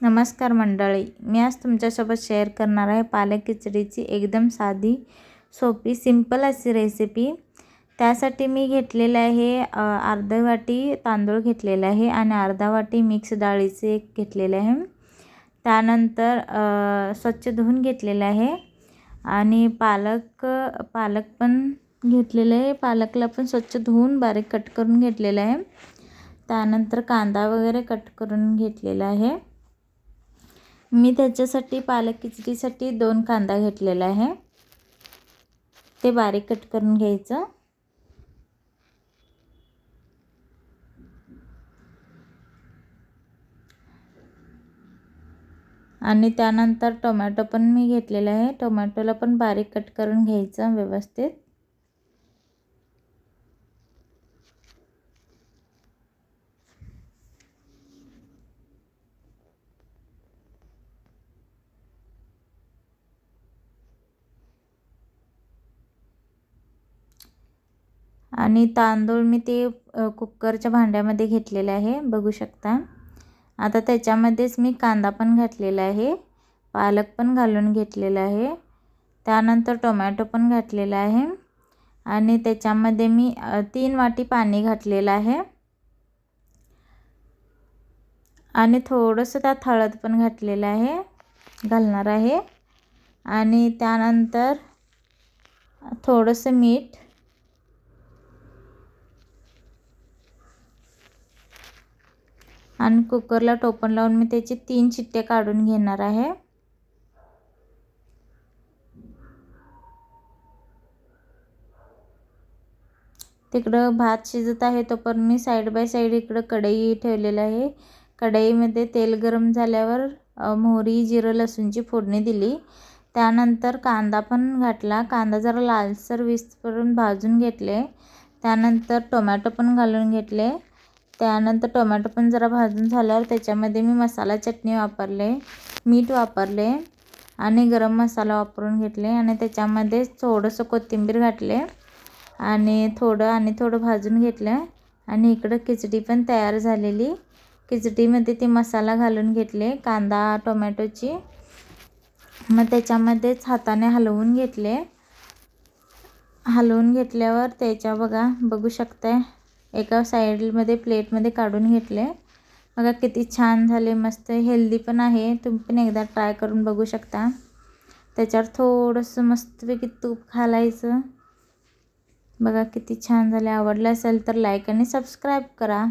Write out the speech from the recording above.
नमस्कार मंडळी, मी आज तुमच्यासोबत शेअर करणार आहे पालक खिचडीची एकदम साधी, सोपी, सिंपल अशी रेसिपी। त्यासाठी मी घेतलेले आहे अर्धी वाटी तांदूळ घेतलेले आहे आणि अर्धा वाटी मिक्स डाळीचे एक घेतलेले आहे। त्यानंतर स्वच्छ धुवून घेतलेले आहे आणि पालक पण घेतलेले आहे। पालकला पण स्वच्छ धुवून बारीक कट करून घेतलेले आहे। त्यानंतर कांदा वगैरे कट करून घेतलेला आहे। मी त्याच्यासाठी पालक खिचडीसाठी 2 कांदा घेतलेला आहे, ते बारीक कट करून घ्यायचं। आणि त्यानंतर टोमॅटो पण मी घेतलेला आहे, टोमॅटोला पण बारीक कट करून घ्यायचं व्यवस्थित। आणि तांदूळ मी ते कुकरच्या भांड्यामध्ये घेतलेले आहे, बघू शकता। आता त्याच्यामध्येच मी कांदा पण घातलेला आहे, पालक पण घालून घेतलेला आहे, त्यानंतर टोमॅटो पण घातलेला आहे आणि त्याच्यामध्ये मी 3 वाटी पाणी घातलेलं आहे आणि थोडंसं त्यात हळद पण घालणार आहे आणि त्यानंतर थोडंसं मीठ आणि कुकरला टोपण लावून मी त्याची 3 शिट्ट्या काढून घेणार आहे। तिकडं भात शिजत आहे तोपर्यंत मी साइड बाय साइड इकडं कढई ठेवलेली आहे। कढईमध्ये तेल गरम झाल्यावर मोहरी, जिरं, लसूणची फोडणी दिली। त्यानंतर कांदा पण घातला, कांदा जरा लालसर होईपर्यंत भाजून घेतले। त्यानंतर टोमॅटो पण घालून घेतले। त्यानंतर टोमॅटो पण जरा भाजून झाल्यावर त्याच्यामध्ये मी मसाला चटणी वापरले, मीठ वापरले आणि गरम मसाला वापरून घेतले आणि त्याच्यामध्ये थोडंसं कोथिंबीर घातले आणि थोडं भाजून घेतलं आणि इकडं खिचडी पण तयार झालेली। खिचडीमध्ये ते मसाला घालून घेतले कांदा टोमॅटोची, मग त्याच्यामध्येच हाताने हलवून घेतले। हलवून घेतल्यावर त्याच्या बघू शकता एका साईडमध्ये प्लेटमध्ये काढून घेतले। बघा किती छान झाले, मस्त हेल्दी पण आहे, तुम्ही पण एकदा ट्राय करून बघू शकता। त्याच्यावर थोडंसं मस्तपैकी तूप घालायचं। बघा किती छान झाले। आवडलं असेल तर लाईक आणि सबस्क्राईब करा।